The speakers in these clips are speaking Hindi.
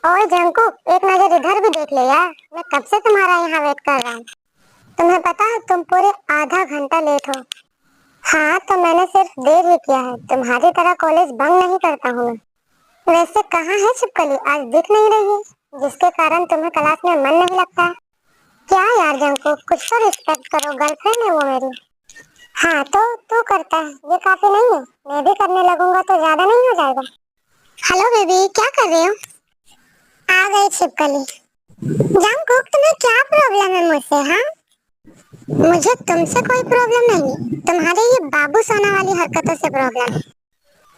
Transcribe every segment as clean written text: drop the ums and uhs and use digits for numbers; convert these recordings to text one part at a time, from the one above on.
ओए जंकुक, एक नजर इधर भी देख ले यार। मैं कब से तुम्हारा यहाँ वेट कर रहा हूँ। तुम्हें पता है तुम पूरे आधा घंटा लेट हो। हाँ तो मैंने सिर्फ देर ही किया है, तुम्हारी तरह कॉलेज बंक नहीं करता हूँ मैं। वैसे कहाँ है छिपकली, आज दिख नहीं रही है, जिसके कारण तुम्हें क्लास में मन नहीं लगता। क्या यार जंकुक, कुछ तो रिस्पेक्ट करो, गर्लफ्रेंड है वो मेरी। हाँ तो तू करता है ये काफी नहीं है, मैं भी करने लगूंगा तो ज्यादा नहीं हो जाएगा। हेलो बेबी, क्या कर रहे हो? आ गई छिपकली। जंकुक, तुम्हें क्या प्रॉब्लम है मुझसे? हाँ, मुझे तुमसे कोई प्रॉब्लम नहीं है, तुम्हारे ये बाबू सोना वाली हरकतों से प्रॉब्लम है।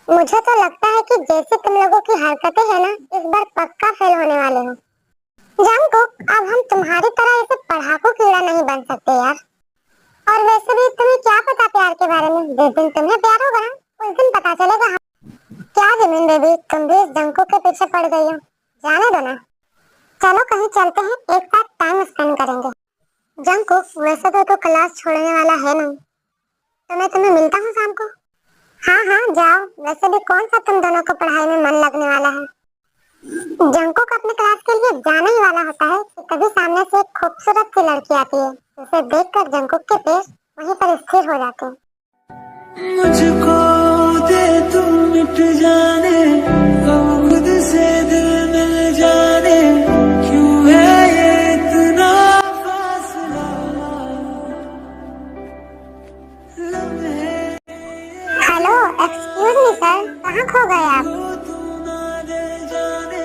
मुझे तो लगता है कि जैसे तुम लोगों की हरकतें हैं ना, इस बार पक्का फेल होने वाले हो। जंकुक, अब हम तुम्हारी तरह ऐसे पढ़ाकू कीड़ा नहीं बन सकते यार। और वैसे भी तुम्हें क्या पता प्यार के बारे में, जिस दिन तुम्हें प्यार होगा ना, उस दिन पता चलेगा। क्या जमीन बेबी, तुम भी इस जंकुक के पीछे पड़ गई हो। जाने दो ना, चलो कहीं चलते हैं, एक साथ टाइम स्पेंड करेंगे। जंकुक, वैसे तो क्लास छोड़ने वाला है नहीं, तो मैं तुम्हें मिलता हूँ शाम को। हाँ हाँ जाओ, वैसे भी कौन सा तुम दोनों को पढ़ाई में मन लगने वाला है। जंकुक अपने क्लास के लिए जाने ही वाला होता है कि तभी सामने से एक खूबसूरत सी लड़की आती है, उसे देखकर जंकुक के पैर वहीं पर स्थिर हो जाते हैं। मुझको दे तू मिट जाने, हम खुद से दिल मिल जाने, क्यों है ये इतना फासला, लम्हे हेलो, एक्सक्यूज मी सर, कहाँ खो गए आप? जो तू ना दे जाने,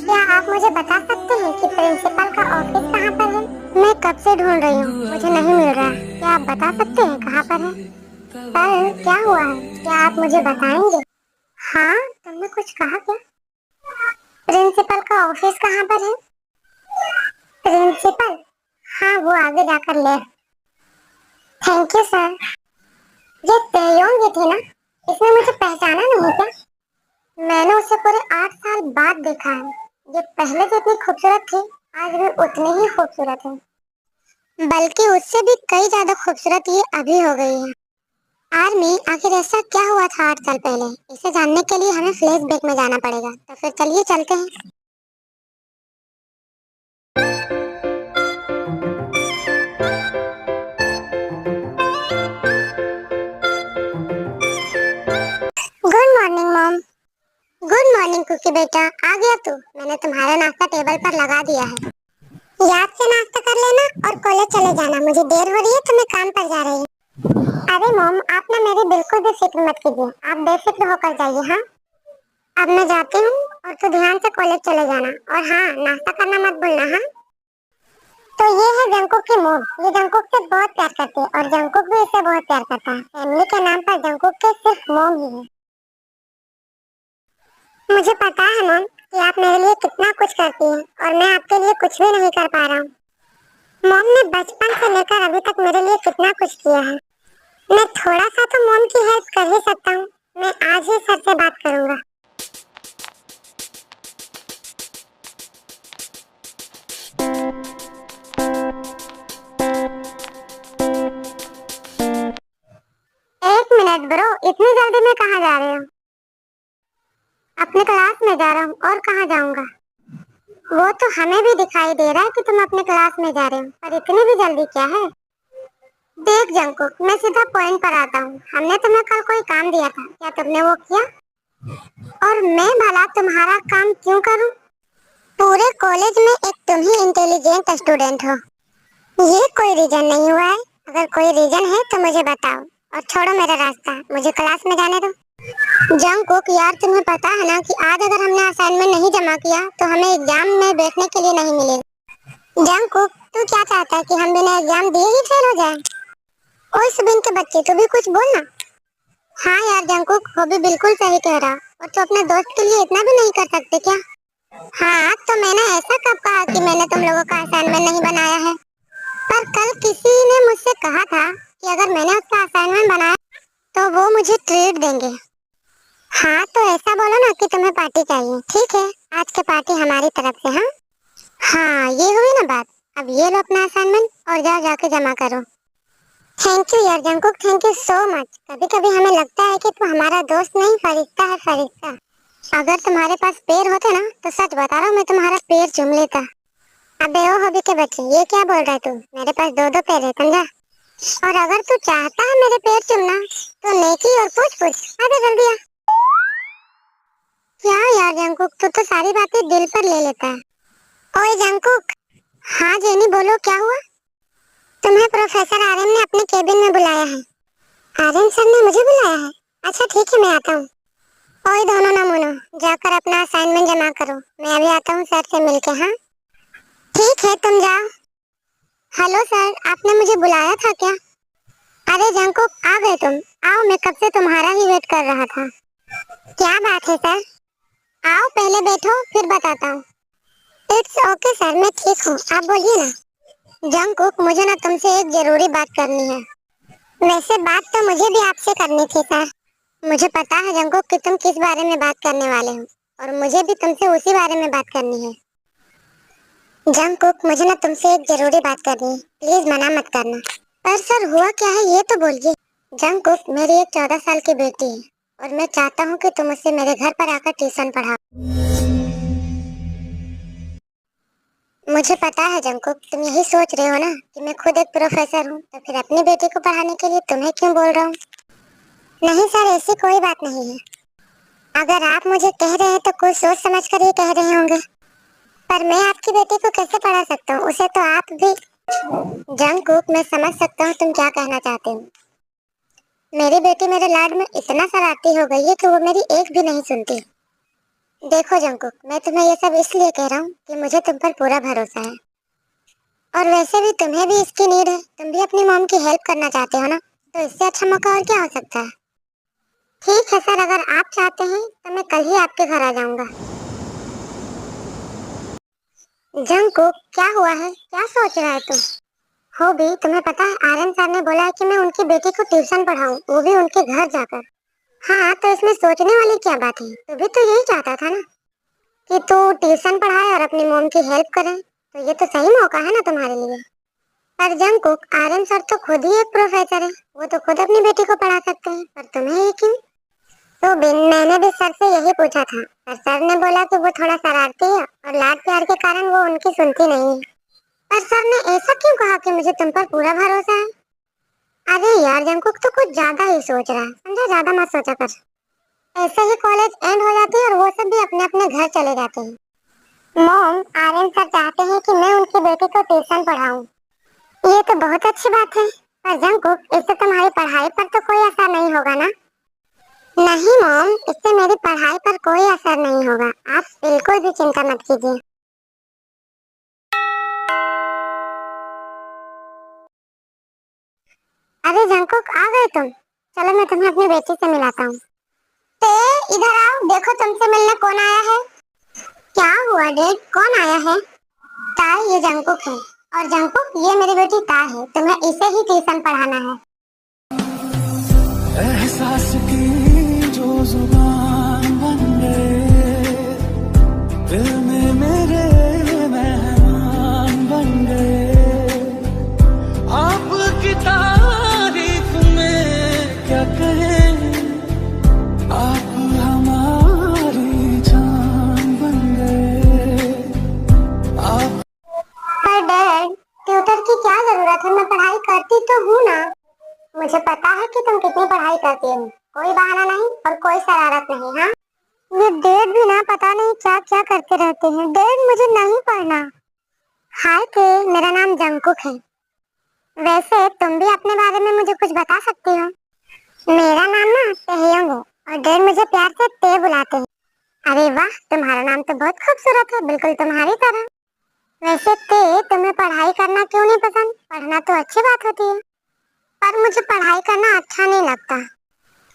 क्या आप मुझे बता सकते हैं कि प्रिंसिपल का ऑफिस कहाँ पर है? मैं कब से ढूंढ रही हूँ, मुझे नहीं मिल रहा। क्या आप बता सकते हैं कहाँ पर है? सर क्या हुआ है, क्या आप मुझे बताएंगे? हाँ, तुमने कुछ कहा क्या? प्रिंसिपल का ऑफिस कहाँ पर है? प्रिंसिपल? हाँ वो आगे जाकर ले। Thank you sir. ये तेयोंग थी ना, इसने मुझे पहचाना नहीं क्या? मैंने उसे पूरे 8 साल बाद देखा है। ये पहले जितनी खूबसूरत थी, आज भी उतनी ही खूबसूरत है, बल्कि उससे भी कई ज्यादा खूबसूरत ये अभी हो गई है। आर्मी, आखिर ऐसा क्या हुआ था 8 साल पहले? इसे जानने के लिए हमें फ्लैशबैक में जाना पड़ेगा, तो फिर चलिए चलते हैं। Good morning mom. Good morning Cookie बेटा, आ गया तू? मैंने तुम्हारा नाश्ता टेबल पर लगा दिया है। याद से नाश्ता कर लेना और कॉलेज चले जाना, मुझे देर हो रही है तो मैं काम पर जा रही हूँ। अरे मॉम, आप ना मेरी बिल्कुल भी फिक्र मत कीजिए, आप बेफिक्र होकर जाइए। हाँ, अब मैं जाती हूँ और तू ध्यान से कॉलेज चले जाना, और हाँ नाश्ता करना मत भूलना। हाँ, तो ये है जंकुक की मॉम, ये जंकुक से बहुत प्यार करती है और जंकुक भी इसे बहुत प्यार करता है। फैमिली के नाम पर जंकुक के सिर्फ मॉम ही है। मुझे पता है मॉम कि आप मेरे लिए कितना कुछ करती हैं और मैं आपके लिए कुछ भी नहीं कर पा रहा हूँ। मॉम ने बचपन से लेकर अभी तक मेरे लिए कितना कुछ किया है। मैं थोड़ा सा तो मॉम की हेल्प कर ही सकता हूँ। मैं आज ही सर से बात करूंगा। एक मिनट ब्रो, इतनी जल्दी में कहाँ जा रहे हो? अपने क्लास में जा रहा हूँ, और कहाँ जाऊंगा? वो तो हमें भी दिखाई दे रहा है कि तुम अपने क्लास में जा रहे हो, पर इतनी भी जल्दी क्या है? देख जंकुक, मैं सीधा पॉइंट पर आता हूँ। हमने तुम्हें कल कोई काम दिया था, क्या तुमने वो किया? और मैं भला तुम्हारा काम क्यों करूँ? पूरे कॉलेज में एक तुम ही इंटेलिजेंट स्टूडेंट हो, ये कोई रीजन नहीं हुआ है। अगर कोई रीजन है तो मुझे बताओ, और छोड़ो मेरा रास्ता, मुझे क्लास में जाने दो। जंकुक यार, तुम्हें पता है ना कि आज अगर हमने असाइनमेंट नहीं जमा किया तो हमें एग्जाम में बैठने के लिए नहीं मिलेगा। जंकुक, तू क्या चाहता है कि हम बिना एग्जाम दिए ही फेल हो जाए? ओए सुबिन के बच्चे, तू भी कुछ बोलना। हाँ यार जंकुक, वो भी बिल्कुल सही कह रहा, और तो अपने दोस्त के लिए इतना भी नहीं कर सकते क्या? हाँ तो मैंने ऐसा कब कहा कि मैंने तुम लोगों का असाइनमेंट नहीं बनाया है? पर कल किसी ने मुझसे कहा था कि अगर मैंने उसका असाइनमेंट बनाया तो वो मुझे ट्रीट देंगे। हाँ तो ऐसा बोलो ना कि तुम्हें पार्टी चाहिए। ठीक है, आज की पार्टी हमारी तरफ से। हाँ हाँ, ये हुई ना बात। अब ये लो अपना असाइनमेंट और जाओ जाके जमा करो। थैंक यू यार Jungkook, thank you so much. कभी कभी हमें लगता है कि तू हमारा दोस्त नहीं, फरिश्ता है, फरिश्ता। अगर तुम्हारे पास पैर होते ना तो सच बता रहा हूँ मैं तुम्हारा पैर चूम लेता। अबे ओ हबी के बच्चे, ये क्या बोल रहा है तू? मेरे पास दो दो पैर है, समझा? और अगर तू चाहता है मेरे पैर चूमना तो नेकी और पूछ पूछ आधे कर दिया। क्या यार जंकुक, तू तो सारी बातें दिल पर ले लेता है। ओए जंकुक। हाँ जेनी बोलो, क्या हुआ? तुम्हें प्रोफेसर आर्यन ने अपने केबिन में बुलाया है। आर्यन सर ने मुझे बुलाया है? अच्छा ठीक है, मैं आता हूँ। ओए दोनों नमूनो, जाकर अपना असाइनमेंट जमा करो, मैं अभी आता हूँ सर से मिलके। हाँ ठीक है, तुम जाओ। हेलो सर, आपने मुझे बुलाया था क्या? अरे जंकुक, आ गए तुम? आओ, मैं कब से तुम्हारा ही वेट कर रहा था। क्या बात है सर? आओ पहले बैठो, फिर बताता हूँ। इट्स ओके सर, मैं ठीक हूँ, आप बोलिए ना। जंकुक, मुझे ना तुमसे एक जरूरी बात करनी है। वैसे बात तो मुझे भी आपसे करनी थी सर। मुझे पता है जंकुक कि तुम किस बारे में बात करने वाले हो, और मुझे भी तुमसे उसी बारे में बात करनी है। जंकुक, मुझे ना तुमसे एक जरूरी बात करनी है, प्लीज मना मत करना। पर सर हुआ क्या है ये तो बोलिए। जंकुक, मेरी एक 14 साल की बेटी है और मैं चाहता हूँ कि तुम उसे मेरे घर पर आकर ट्यूशन पढ़ाओ। मुझे पता है जंकुक, तुम यही सोच रहे हो ना कि मैं खुद एक प्रोफेसर हूँ, तो फिर अपनी बेटी को पढ़ाने के लिए तुम्हें क्यों बोल रहा हूँ। नहीं सर, ऐसी कोई बात नहीं है। अगर आप मुझे कह रहे हैं तो कुछ सोच समझ कर ही कह रहे होंगे। पर मैं आपकी बेटी को कैसे पढ़ा सकता हूँ, उसे तो आप भी। जंकुक, मैं समझ सकता हूँ तुम क्या कहना चाहते हो। मेरी बेटी मेरे लाड में इतना शरारती हो गई है कि वो मेरी एक भी नहीं सुनती। देखो जंकुक, मैं तुम्हें ये सब इसलिए कह रहा हूँ कि मुझे तुम पर पूरा भरोसा है। और वैसे भी तुम्हें भी इसकी नीड है, तुम भी अपनी मॉम की हेल्प करना चाहते हो ना, तो इससे अच्छा मौका और क्या हो सकता है। ठीक है सर, अगर आप चाहते हैं तो मैं कल ही आपके घर आ जाऊंगा। जंकुक, क्या हुआ है, क्या सोच रहा है तुम? हो भी, तुम्हें पता है आर्यन सर ने बोला है कि मैं उनकी बेटी को ट्यूशन पढ़ाऊं, वो भी उनके घर जाकर। हाँ, तो इसमें सोचने वाली क्या बात है? तू भी तो यही चाहता था ना कि तू ट्यूशन पढ़ाए और अपनी मॉम की हेल्प करे, तो ये तो सही मौका है ना तुम्हारे लिए। पर जंकुक, आर्यन सर तो खुद ही एक प्रोफेसर है, वो तो खुद अपनी बेटी को पढ़ा सकते हैं, पर तुम्हें ये क्यों? तो बिन मैंने भी सर से यही पूछा था, पर सर ने बोला कि वो थोड़ा शरारती है और लाड प्यार के कारण वो उनकी सुनती नहीं है। पर सर ने ऐसा क्यों कहा कि मुझे तुम पर पूरा भरोसा है? अरे यार जंकुक, तो कुछ ज्यादा ही सोच रहा है, समझा? ज्यादा मत सोचा कर। ऐसे ही कॉलेज एंड हो जाती है और वो सब भी अपने अपने घर चले जाते हैं। मॉम, आर्यन सर चाहते हैं कि मैं उनकी बेटी को ट्यूशन पढ़ाऊं। ये तो बहुत अच्छी बात है, पर जंकुक, इससे तुम्हारी पढ़ाई पर तो कोई असर नहीं होगा ना? नहीं मॉम, इससे मेरी पढ़ाई पर कोई असर नहीं होगा, आप बिल्कुल भी चिंता मत कीजिए। अरे जंकुक, आ गए तुम? चलो मैं तुम्हें अपनी बेटी से मिलाता हूँ। ते इधर आओ, देखो तुमसे मिलने कौन आया है। क्या हुआ डैड, कौन आया है? ताई, ये जंकुक है। और जंकुक, ये मेरी बेटी ता है, तुम्हें इसे ही ट्यूशन पढ़ाना है। एहसास की जो जुबान बन गए, दिल में मेरे मेहमान बन गए। आपकी तारीफ में क्या कहें, आप हमारी जान बन गए। आप पर डैड, ट्यूटर की क्या जरूरत है, मैं पढ़ाई करती तो हूँ ना। मुझे पता है कि तुम कितनी पढ़ाई करती हो, कोई बहाना नहीं और कोई शरारत नहीं। हाँ, ये डैड भी ना पता नहीं क्या क्या करते रहते हैं। डैड, मुझे नहीं पढ़ना। हाय थे, मेरा नाम जंकुक है। वैसे तुम भी अपने बारे में मुझे कुछ बता सकती हो? मेरा नाम ना तेहयोंग है और डैड मुझे प्यार से ते बुलाते हैं। अरे वाह, तुम्हारा नाम तो बहुत खूबसूरत है, बिल्कुल तुम्हारी तरह। वैसे ते, तुम्हें पढ़ाई करना क्यों नहीं पसंद? पढ़ना तो अच्छी बात होती है, पर मुझे पढ़ाई करना अच्छा नहीं लगता।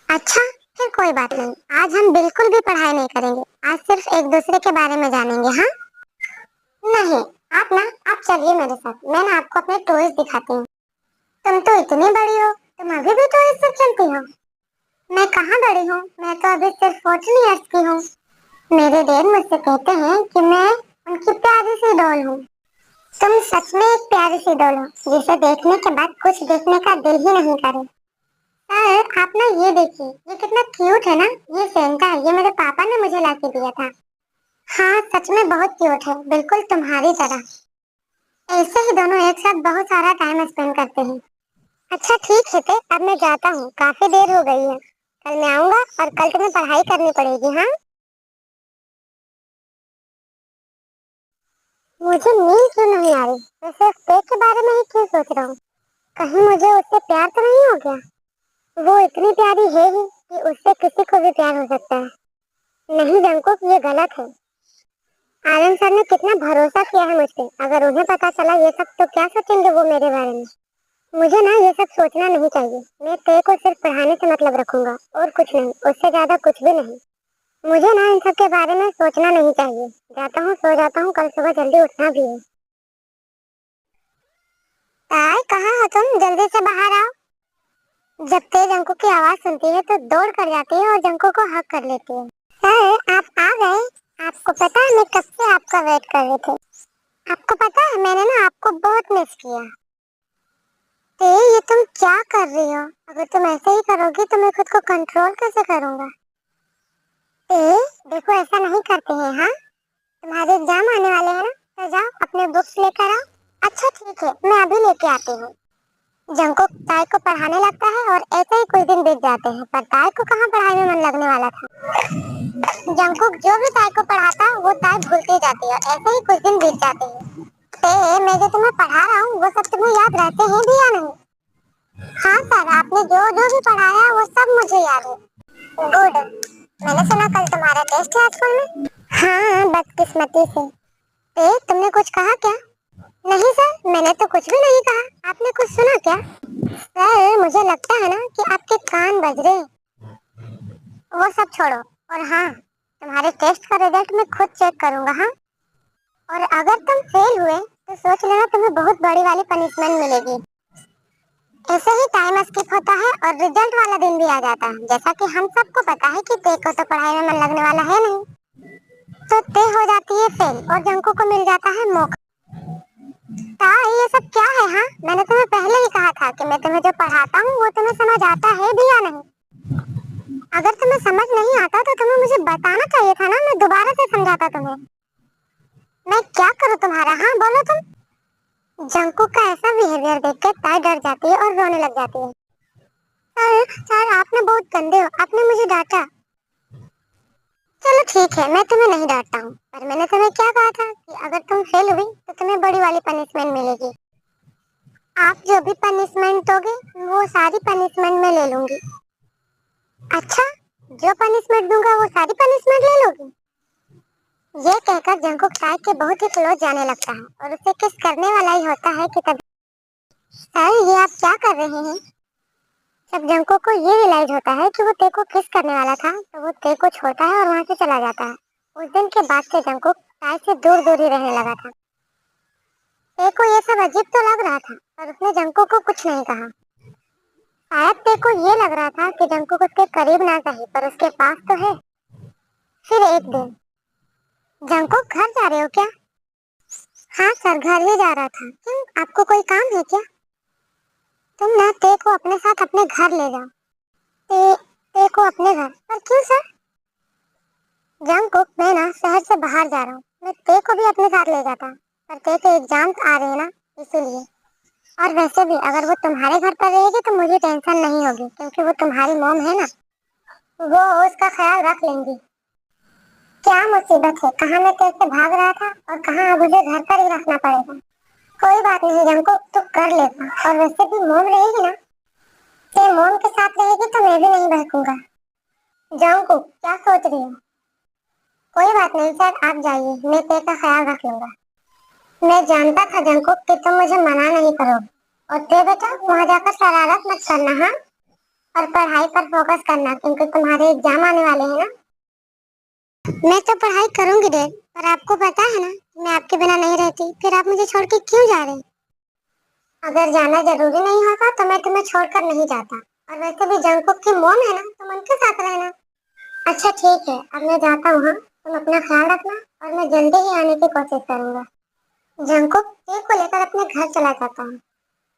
अच्छा, फिर कोई बात नहीं, आज हम बिल्कुल भी पढ़ाई नहीं करेंगे, आज सिर्फ एक दूसरे के बारे में जानेंगे। हाँ? नहीं, आप चलिए मेरे साथ, मैं ना आपको अपने टॉयज दिखाती हूँ। तुम तो इतनी बड़ी हो, तुम अभी भी टॉयज से खेलती हो? मैं कहाँ बड़ी हूँ, मैं तो अभी सिर्फ 14 इयर्स की हूँ। मेरे डैड मुझसे कहते हैं कि मैं उनकी प्यारी सी डॉल हूँ। तुम सच में एक प्यारी सी डॉल हो, जिसे देखने के बाद कुछ देखने का दिल ही नहीं करे। सर आप ना ये देखिए, ये कितना क्यूट है ना। ये सेंटा है, ये मेरे पापा ने मुझे ला के दिया था। हाँ सच में बहुत क्यूट है, बिल्कुल तुम्हारी तरह। ऐसे ही दोनों एक साथ बहुत सारा टाइम स्पेंड करते हैं। अच्छा ठीक है, तो अब मैं जाता हूँ, काफी देर हो गई है। कल मैं आऊंगा और कल तुम्हें पढ़ाई करनी पड़ेगी। हाँ, मुझे नींद क्यों नहीं आ रही? मैं सिर्फ पेट के बारे में ही क्यों सोच रहा हूँ? कहीं मुझे उससे प्यार तो नहीं हो गया? वो इतनी प्यारी है ही कि उससे किसी को भी प्यार हो सकता है। नहीं जंकुक, ये गलत है। आर्यन सर ने कितना भरोसा किया है मुझ पे। अगर उन्हें पता चला ये सब तो क्या सोचेंगे वो मेरे बारे में। मुझे ना ये सब सोचना नहीं चाहिए। मैं तेरे को सिर्फ पढ़ाने से मतलब रखूंगा और कुछ नहीं, उससे ज्यादा कुछ भी नहीं। मुझे ना इन सब के बारे में सोचना नहीं चाहिए। जाता हूँ, सो जाता हूँ, कल सुबह जल्दी उठना भी है। ताई कहाँ हो तुम? जल्दी से बाहर आओ। जब तेज अंकु की आवाज सुनती है तो दौड़ कर जाती है और जंको को हक कर लेती है। सर आप आ गए। आपको पता है मैं कब से आपका वेट कर रही थी। आपको पता है मैंने ना आपको बहुत मिस किया। ते ये तुम क्या कर रही हो? अगर तुम ऐसे ही करोगी तो मैं खुद को कंट्रोल कैसे करूंगा? ते देखो ऐसा नहीं करते हैं। हाँ, तुम्हारे एग्जाम आने वाले हैं ना, तो जाओ अपने बुक्स लेकर आओ। अच्छा ठीक है, मैं अभी लेके आती हूँ। जंको ताई को पढ़ाने लगता है और ऐसे ही कुछ दिन बीत जाते हैं, पर ताई को कहाँ पढ़ाई में मन लगने वाला था। जंकुक जो भी ताई को पढ़ाता वो ताई भूलती जाती है। ऐसे ही कुछ दिन बीत जाते हैं। मैं जो तुम्हें पढ़ा रहा हूँ वो सब तुम्हें याद रहते हैं भी या नहीं? हाँ सर, आपने जो जो भी पढ़ाया वो सब मुझे याद है। गुड। मैंने सुना कल तुम्हारा टेस्ट है स्कूल में। हाँ बदकिस्मती से। तुमने कुछ कहा क्या? नहीं सर, मैंने तो कुछ भी नहीं कहा। आपने कुछ सुना क्या? सर मुझे लगता है ना कि आपके कान बज रहे हैं। वो सब छोड़ो। और हाँ, तुम्हारे टेस्ट का रिजल्ट मैं खुद चेक करूंगा। हाँ, और अगर तुम फेल हुए तो सोच लेना तुम्हें बहुत बड़ी वाली पनिशमेंट मिलेगी। ऐसे ही टाइम स्किप होता है और रिजल्ट वाला दिन भी आ जाता है। जैसा कि हम सबको पता है कि ते को तो पढ़ाई में मन लगने वाला है नहीं, तो ते हो जाती है फेल और जंको को मिल जाता है मौका। ये सब क्या है? हाँ, मैंने तुम्हें पहले ही कहा था कि मैं तुम्हें जो पढ़ाता हूँ वो तुम्हें समझ आता है भी या नहीं। अगर तुम्हें समझ नहीं आता तो तुम्हें मुझे बताना चाहिए था ना, मैं दोबारा से समझाता तुम्हें। मैं क्या करूँ तुम्हारा? हाँ बोलो तुम। जंकू का ऐसा बिहेवियर देखकर ताई डर जाती है और रोने लग जाती है। सर आपने बहुत गंदे हो, आपने मुझे डांटा। चलो ठीक है, मैं तुम्हें नहीं डांटता हूँ, पर मैंने तुम्हें क्या कहा था कि अगर तुम फेल हुई तो तुम्हें बड़ी वाली पनिशमेंट मिलेगी। आप जो भी पनिशमेंट दोगे वो सारी पनिशमेंट मैं ले लूंगी। अच्छा, जो पनिशमेंट दूंगा वो सारी पनिशमेंट ले लोगी? ये कहकर जंकुक ताई के बहुत ही क्लोज जाने लगता है और उसे किस करने वाला ही होता है कि तभी। सर ये आप क्या कर रहे हैं? जब जंकुक को ये रियलाइज होता है कि वो ते को किस करने वाला था तो वो ते को छोड़ता है और वहां से चला जाता है। उस दिन के बाद से जंकुक ताई से दूर दूर ही रहने लगा था। ते को ये सब अजीब तो लग रहा था पर उसने जंकुक को कुछ नहीं कहा। शायद ते को ये लग रहा था कि जंकुक उसके करीब ना सही पर उसके पास तो है। फिर एक दिन, जंकुक घर जा रहे हो क्या? हाँ सर, घर ही जा रहा था। क्यों, आपको कोई काम है क्या? तुम ना ते को अपने साथ अपने घर ले जाओ। ते को अपने घर पर क्यों सर? जंकुक मैं ना शहर से बाहर जा रहा हूँ, मैं ते को भी अपने साथ ले जाता, पर ते के एग्जाम आ रहे हैं ना, इसीलिए। और वैसे भी अगर वो तुम्हारे घर पर रहेगी तो मुझे टेंशन नहीं होगी क्योंकि वो तुम्हारी मॉम है ना, वो उसका ख्याल रख लेंगी। क्या मुसीबत है, कहाँ मैं तेरे से भाग रहा था और कहाँ अब मुझे घर पर ही रखना पड़ेगा। कोई बात नहीं जंकुक, तू कर लेगा। और वैसे भी मॉम रहेगी ना, ते मॉम के साथ रहेगी तो मैं भी नहीं बहकूंगा। जंकुक क्या सोच रही हो? कोई बात नहीं सर, आप जाइए, मैं ते का ख्याल रख लूंगा। मैं जानता था जंकुक कि तुम मुझे मना नहीं करोगे। और ते बेटा वहाँ जाकर शरारत मत करना। हाँ, और पढ़ाई पर फोकस करना क्योंकि तुम्हारे एग्जाम आने वाले हैं ना। मैं तो पढ़ाई करूंगी डैड, पर आपको पता है ना मैं आपके बिना नहीं रहती, फिर आप मुझे छोड़ के क्यों जा रहे हैं? अगर जाना जरूरी नहीं होता तो मैं तुम्हें छोड़कर नहीं जाता। और वैसे भी जंकुक की मॉम है ना, तुम उनके साथ रहना। अच्छा ठीक है, अब मैं जाता हूँ। हाँ, तुम अपना ख्याल रखना और मैं जल्दी ही आने की कोशिश करूंगा। जंकुक केक को लेकर अपने घर चला जाता है,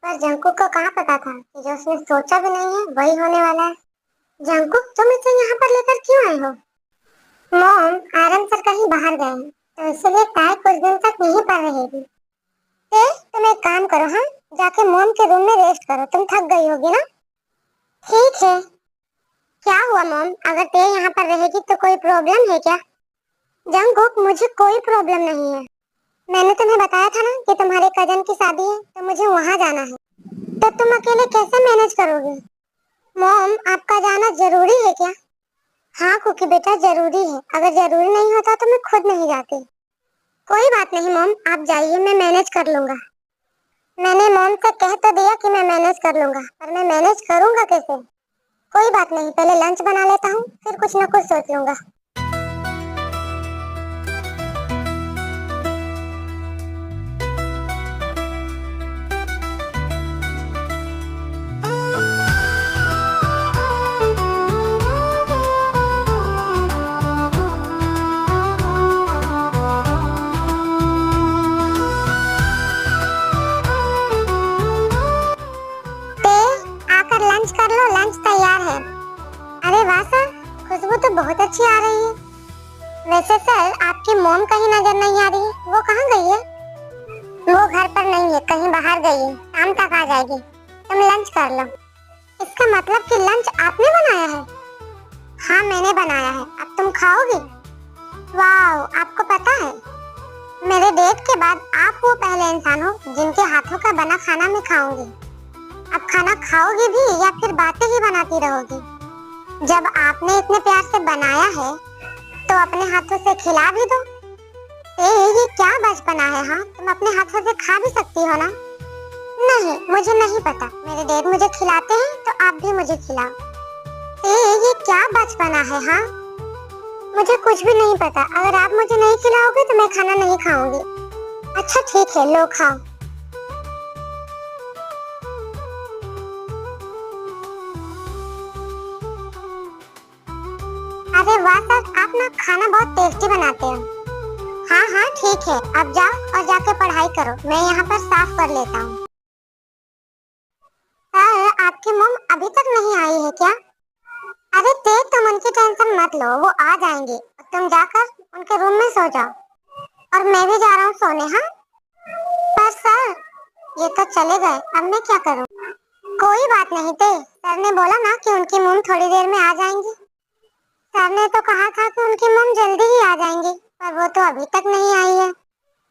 पर जंकुक को कहाँ पता था कि जो उसने सोचा भी नहीं है वही होने वाला है। जंकुक, तुम इसे यहाँ पर लेकर क्यों आए हो? मॉम, आरन सर कहीं बाहर गए हैं, तो इसलिए ताई कुछ दिन तक यहीं पर रहेगी। तुम एक काम करो, हाँ, जाके मॉम के रूम में रेस्ट करो, तुम थक गई होगी ना। ठीक है। क्या हुआ मॉम, अगर ते यहाँ पर रहेगी तो कोई प्रॉब्लम है क्या? जंकुक, मुझे कोई प्रॉब्लम नहीं है। मैंने तुम्हें बताया था ना कि तुम्हारे कजन की शादी है, तो मुझे वहाँ जाना है। तो तुम अकेले कैसे मैनेज करोगे? मॉम, आपका जाना जरूरी है क्या? हाँ कुकी बेटा, जरूरी है। अगर जरूरी नहीं होता तो मैं खुद नहीं जाती। कोई बात नहीं मॉम, आप जाइए, मैं मैनेज कर लूंगा। मैंने मॉम से कह तो दिया कि मैं मैनेज कर लूंगा, पर मैं मैनेज करूंगा कैसे? कोई बात नहीं, पहले लंच बना लेता हूँ, फिर कुछ न कुछ सोच लूंगा। आकर लंच कर लो, लंच तैयार है। अरे वाह सर, खुशबू तो बहुत अच्छी आ रही है। वैसे सर, आपकी मॉम कहीं नजर नहीं आ रही है, वो कहाँ गई है? वो घर पर नहीं है, कहीं बाहर गई है, शाम तक आ जाएगी। तुम लंच कर लो। इसका मतलब कि लंच आपने बनाया है? हाँ मैंने बनाया है, अब तुम खाओगी? वाह, आपको पता है मेरे डेट के बाद आप वो पहले इंसान हो जिनके हाथों का बना खाना मैं खाऊंगी। अब खाना खाओगी भी या फिर बातें ही बनाती रहोगी? जब आपने इतने प्यार से बनाया है तो अपने हाथों से खिला भी दो। ये क्या बचपना है, हाँ, तुम अपने हाथों से खा भी सकती हो ना। नहीं, मुझे नहीं पता, मेरे डैड मुझे खिलाते हैं तो आप भी मुझे खिलाओ। ये क्या बचपना है, हाँ, मुझे कुछ भी नहीं पता। अगर आप मुझे नहीं खिलाओगे तो मैं खाना नहीं खाऊंगी। अच्छा ठीक है, लो खाओ। अरे वाह सर, आप ना खाना बहुत टेस्टी बनाते हो। हाँ हाँ ठीक है, अब जाओ और जाके पढ़ाई करो, मैं यहाँ पर साफ कर लेता हूँ। सर, आपकी मॉम अभी तक नहीं आई है क्या? अरे तेज, तुम उनकी टेंशन मत लो, वो आ जाएंगे। तुम जाकर उनके रूम में सो जाओ और मैं भी जा रहा हूँ सोने। हाँ पर सर, ये तो चले गए, अब मैं क्या करूँ? कोई बात नहीं तेज, सर ने बोला ना कि उनकी मॉम थोड़ी देर में आ जाएंगी। सर ने तो कहा था कि उनकी मॉम जल्दी ही आ जाएंगी, पर वो तो अभी तक नहीं आई है।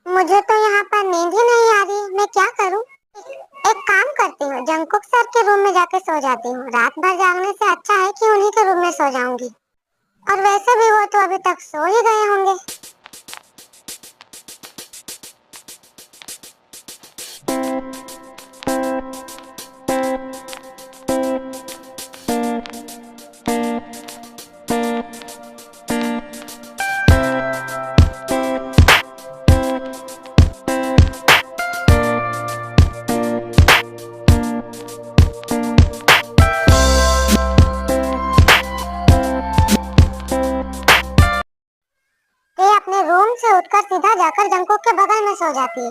मुझे तो यहाँ पर नींद ही नहीं आ रही, मैं क्या करूँ? एक काम करती हूँ, जंकुक सर के रूम में जाके सो जाती हूँ। रात भर जागने से अच्छा है कि उन्हीं के रूम में सो जाऊंगी। और वैसे भी वो तो अभी तक सो ही गए होंगे। अपने रूम से उठकर सीधा जाकर जंकुक के बगल में सो जाती है।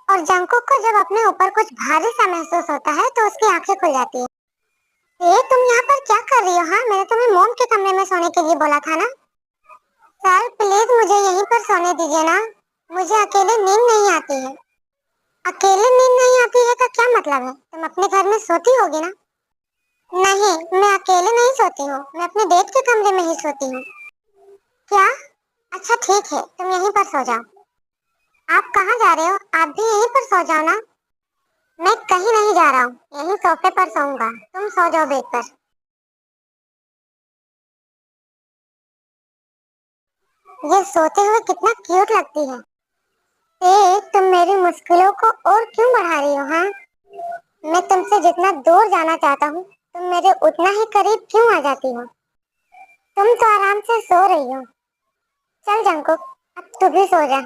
और जंकुक को जब अपने ऊपर कुछ भारी सा महसूस होता है तो उसकी आंखें खुल जाती है। तुम यहाँ पर क्या कर रही हो? हाँ, मैंने तुम्हें मॉम के कमरे में सोने के लिए बोला था ना। सर प्लीज मुझे यहीं पर सोने दीजिए ना, मुझे अकेले नींद नहीं आती है। अकेले नींद नहीं आती है का क्या मतलब है? तुम अपने घर में सोती होगी ना। नहीं, मैं अकेले नहीं सोती हूँ, मैं अपने डैड के कमरे में ही सोती हूँ। क्या? अच्छा ठीक है, तुम यहीं पर सो जाओ। आप कहाँ जा रहे हो? आप भी यहीं पर सो जाओ ना। मैं कहीं नहीं जा रहा हूँ, यहीं सोफे पर सोऊंगा, तुम सो जाओ बेड पर। ये सोते हुए कितना क्यूट लगती है। तुम मेरी मुश्किलों को और क्यों बढ़ा रही हो? हाँ, मैं तुमसे जितना दूर जाना चाहता हूँ तुम मेरे उतना ही करीब क्यों आ जाती हो? तुम तो आराम से सो रही हो। चल जंकुक, अब तू भी सो जा।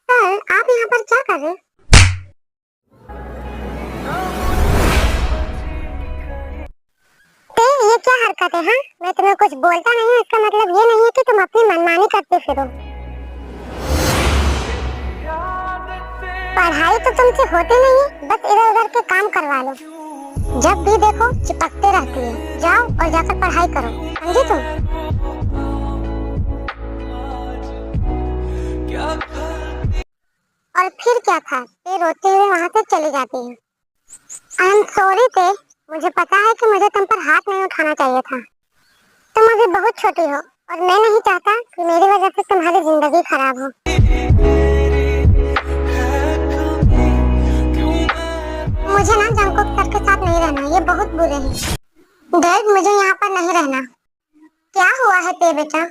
सर, आप यहाँ पर क्या कर रहे हैं? ये क्या हरकत है? हाँ, मैं तुम्हें कुछ बोलता नहीं हूँ, इसका मतलब ये नहीं है कि तुम अपनी मनमानी करते फिरो। पढ़ाई तो तुमसे होती नहीं है, बस इधर उधर के काम करवा लो। जब भी देखो चिपकते रहती है। जाओ और जाकर पढ़ाई करो, समझी तुम? और फिर क्या था, ते रोते हुए वहाँ से चली जाती है। आई एम सॉरी ते, मुझे पता है कि मुझे तुम पर हाथ नहीं उठाना चाहिए था। तुम अभी बहुत छोटी हो और मैं नहीं चाहता कि मेरी वजह से तुम्हारी जिंदगी खराब हो। मुझे ना जंगकुक सर के साथ नहीं रहना, ये बहुत बुरे हैं। डैड, मुझे यहाँ पर नहीं रहना। क्या हुआ है ते बेटा?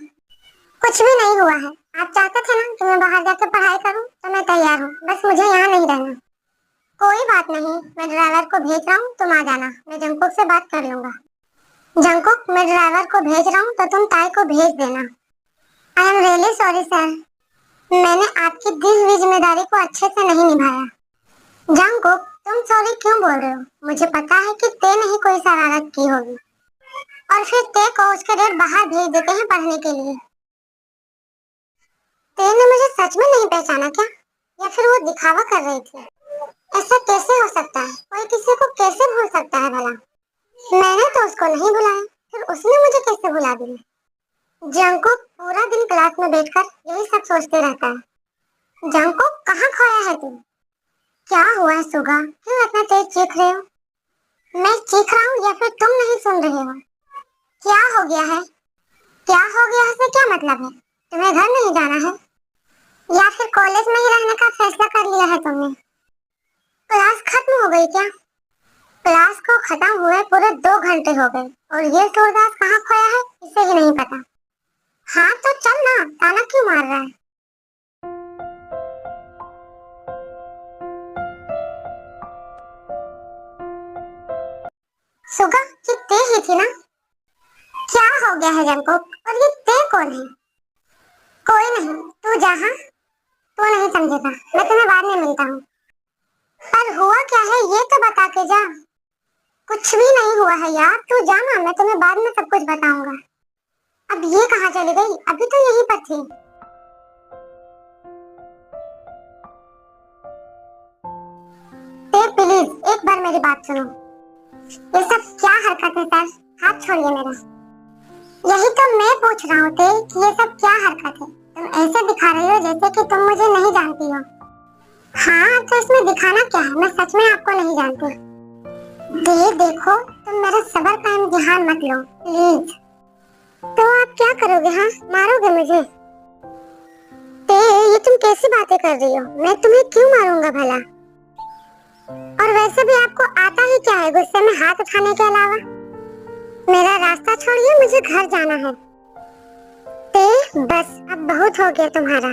कुछ भी नहीं हुआ है। आप चाहते थे ना कि मैं बाहर जाकर पढ़ाई करूं, तो मैं तैयार हूँ। बस मुझे यहाँ नहीं रहना। कोई बात नहीं, मैं ड्राइवर को भेज रहा हूँ, तुम आ जाना। मैं जंगकुक से बात कर लूंगा। जंगकुक, मैं ड्राइवर को भेज रहा हूँ, तो तुम ताई को भेज देना। I am really sorry sir, मैंने आपकी दी हुई जिम्मेदारी को अच्छे से नहीं निभाया। जंगकुक, तुम सॉरी क्यों बोल रहे हो? मुझे पता है कि ते नहीं कोई शरारत की होगी और फिर ते को उसके डैड बाहर भेज देते हैं पढ़ने के लिए। ते ने मुझे सच में नहीं पहचाना क्या, या फिर वो दिखावा कर रही थी? ऐसा कैसे हो सकता है? कोई किसी को कैसे भूल सकता है भला? मैंने तो उसको नहीं बुलाया, फिर उसने मुझे कैसे भुला दिया? जंगकुक पूरा दिन क्लास में बैठकर यही सब सोचते रहता है। जंगकुक, कहाँ खोया है तू? क्या हुआ है सुगा, क्यों इतना तेज चीख रहे हो? मैं चीख रहा हूँ या फिर तुम नहीं सुन रहे हो? क्या हो गया है? क्या हो गया है से क्या मतलब है? तुम्हें घर नहीं जाना है या फिर कॉलेज में ही रहने का फैसला कर लिया है तुमने? क्लास खत्म हो गई क्या? क्लास को खत्म हुए पूरे 2 घंटे हो गए और ये सूरदास कहाँ खोया है इसे ही नहीं पता। हाँ तो चल ना, ताना क्यों मार रहा है? सुगा, ये ते ही थी ना? क्या हो गया है जंगकुक, और ये ते कौन है? कोई नहीं, तू जहाँ, तू नहीं समझेगा, मैं तुम्हें बाद में मिलता हूँ। पर हुआ क्या है ये तो बता के जा। कुछ भी नहीं हुआ है यार, तू जाना, मैं तुम्हें बाद में सब कुछ बताऊंगा। अब ये कहाँ चली गई? अभी तो यहीं पर थी। ते प्लीज एक बार मेरी बात सुनो। ये सब क्या हरकत है सर? हाथ छोड़िए मेरा। यही तो मैं पूछ रहा हूँ ते कि ये सब क्या हरकत है? तुम ऐसे दिखा रही हो जैसे कि तुम मुझे नहीं जानती हो। हाँ तो इसमें दिखाना क्या है, मैं सच में आपको नहीं जानती। देखो, तुम मेरा सबर का इम्तिहान मत लो प्लीज। तो आप क्या करोगे? हाँ, मारोगे मुझे? ते, ये तुम कैसी बातें कर रही हो? मैं तुम्हें क्यों मारूंगा भला? और वैसे भी आपको आता ही क्या है गुस्से में हाथ उठाने के अलावा? मेरा रास्ता छोड़िए, मुझे घर जाना है। ते, बस अब बहुत हो गया तुम्हारा।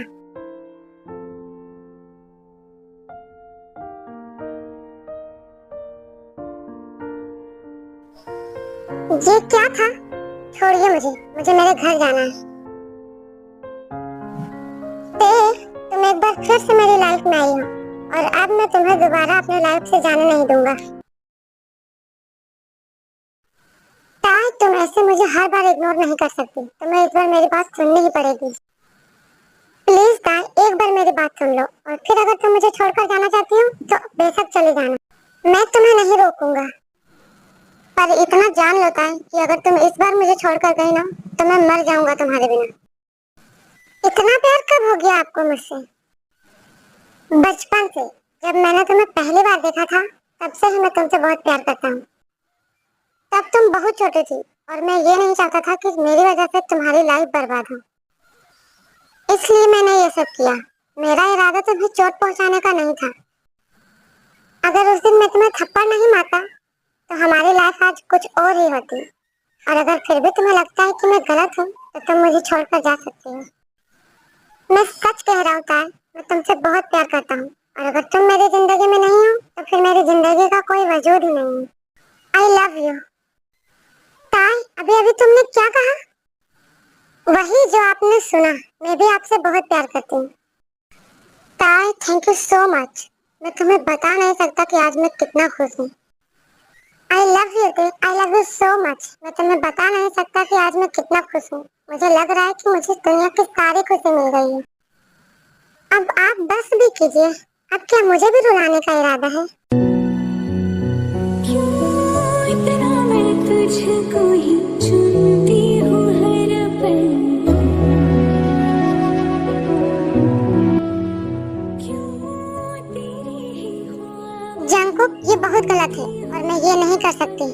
ये क्या था? छोड़िए मुझे मेरे घर जाना है। ते, तुम एक बार फिर से मेरी लाइफ में आई हो और अब मैं तुम्हें दोबारा अपने लाइफ से जाने नहीं दूंगा। ताई, तुम ऐसे मुझे हर बार इग्नोर नहीं कर सकती, तुम्हें इस बार मेरी बात सुननी ही पड़ेगी। प्लीज ताई, एक बार मेरी बात सुन लो और फिर अगर तुम मुझे छोड़कर जाना चाहती हो तो बेशक चले जाना, मैं तुम्हें नहीं रोकूंगा। पर इतना जान लो ताई कि अगर तुम इस बार मुझे छोड़कर गई ना तो मैं मर जाऊंगा तुम्हारे बिना। इतना प्यार कब हो गया आपको मुझसे? बचपन से, जब मैंने तुम्हें पहली बार देखा था तब से ही मैं तुमसे बहुत प्यार करता हूँ। तब तुम बहुत छोटी थी और मैं ये नहीं चाहता था कि मेरी वजह से तुम्हारी लाइफ बर्बाद हो, इसलिए मैंने ये सब किया। मेरा इरादा तुम्हें चोट पहुंचाने का नहीं था। अगर उस दिन मैं तुम्हें थप्पड़ नहीं मारता तो हमारी लाइफ आज कुछ और ही होती। और अगर फिर भी तुम्हें लगता है कि मैं गलत हूँ तो तुम मुझे छोड़कर जा सकती हो। मैं सच कह रहा हूँ ताई, मैं तुमसे बहुत प्यार करता हूँ और अगर तुम मेरी जिंदगी में नहीं हो तो फिर मेरी जिंदगी का कोई वजूद ही नहीं है। I love you. ताई, अभी अभी तुमने क्या कहा? वही जो आपने सुना, मैं भी आपसे बहुत प्यार करती हूँ। ताई, थैंक यू सो मच। मैं तुम्हें बता नहीं सकता कि आज मैं कितना खुश हूँ। आई लव यू ताई, I love you so much. मैं तुम्हें बता नहीं सकता कि आज मैं कितना खुश हूँ। मुझे लग रहा है कि मुझे दुनिया की सारी खुशी मिल गई है। अब आप बस भी कीजिए, अब क्या मुझे भी रुलाने का इरादा है? क्यों इतना मैं तुझको ही चुनती हूँ हर पल, क्यों तेरी ही ख्वाब जंगकुक, ये बहुत गलत है और मैं ये नहीं कर सकती।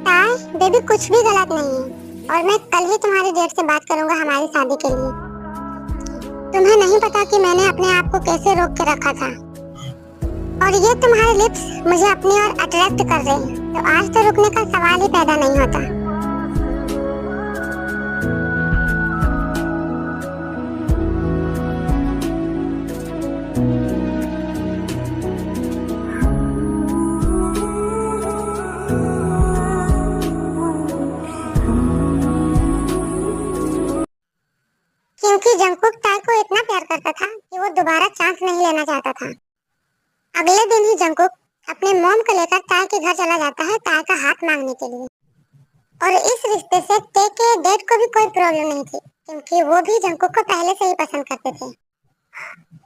ताई, बेबी कुछ भी गलत नहीं है और मैं कल ही तुम्हारी डेट से बात करूंगा हमारी शादी के लिए। तुम्हें नहीं पता कि मैंने अपने आप को कैसे रोक के रखा था और ये तुम्हारे लिप्स मुझे अपनी ओर अट्रैक्ट कर रहे हैं, तो आज तो रुकने का सवाल ही पैदा नहीं होता। क्योंकि जंगकुक ताई को इतना प्यार करता था कि वो दोबारा चांस नहीं लेना चाहता था। अगले दिन ही जंगकुक अपने मॉम को लेकर ताई के घर चला जाता है ताई का हाथ मांगने के लिए। और इस रिश्ते से ते के डैड को भी कोई प्रॉब्लम नहीं थी क्योंकि वो भी जंगकुक को पहले से ही पसंद करते थे।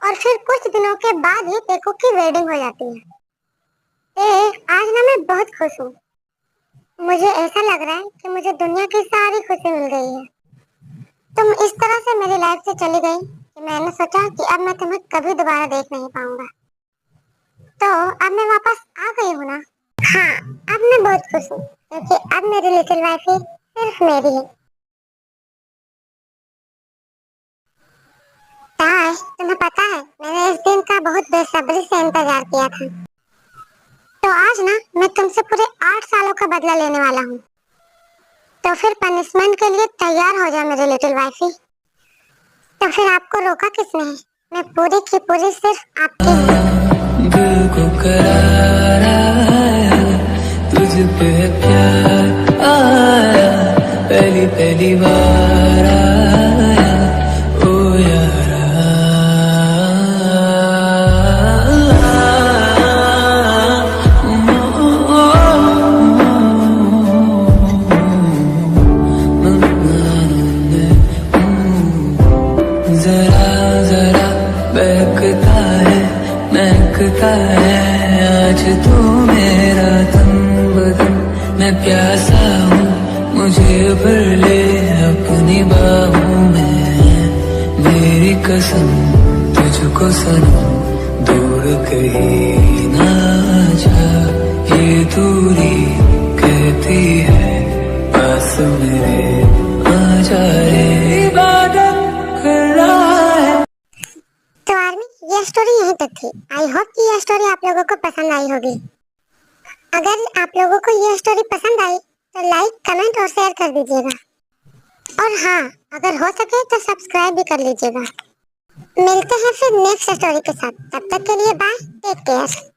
और फिर कुछ दिनों के बाद ही तेकुक की वेडिंग हो जाती है। आज ना मैं बहुत खुश हूँ। मुझे ऐसा लग रहा है कि मुझे दुनिया की सारी खुशी मिल गई है। तुम इस तरह से मेरी लाइफ से चली गई कि मैंने सोचा कि अब मैं तुम्हें कभी दोबारा देख नहीं पाऊंगा। तो अब मैं वापस आ गई हूँ ना। हाँ, अब मैं बहुत खुश हूँ क्योंकि अब मेरी लिटिल वाइफी सिर्फ मेरी है। ताई, तुम्हें पता है मैंने इस दिन का बहुत बेसब्री से इंतजार किया था। तो आज ना मैं तुमसे पूरे 8 सालों का बदला लेने वाला हूँ। तो फिर पनिशमेंट के लिए तैयार हो जाओ मेरी लिटिल वाइफी। तो फिर आपको रोका किसने है? मैं पूरी की पूरी सिर्फ आपकी हूँ। दिल को करार आया, तुझ पे प्यार आया, पहली पहली बार आया, ओ यारा। जरा जरा बहकता है महकता है आज तू मेरा तन बदन। मैं प्यासा हूँ मुझे भर ले अपनी बाहों में, मेरी कसम तुझको सनम दूर कहीं ना जा। ये दूरी कहती है पास मेरे आ जा रे, इबादत कर रहा है। तो आर्मी, ये स्टोरी यहीं तक थी। आई होप कि ये स्टोरी आप लोगों को पसंद आई होगी। अगर आप लोगों को ये स्टोरी पसंद आई तो लाइक, कमेंट और शेयर कर दीजिएगा। और हाँ, अगर हो सके तो सब्सक्राइब भी कर लीजिएगा। मिलते हैं फिर नेक्स्ट स्टोरी के साथ। तब तक के लिए बाय, टेक केयर।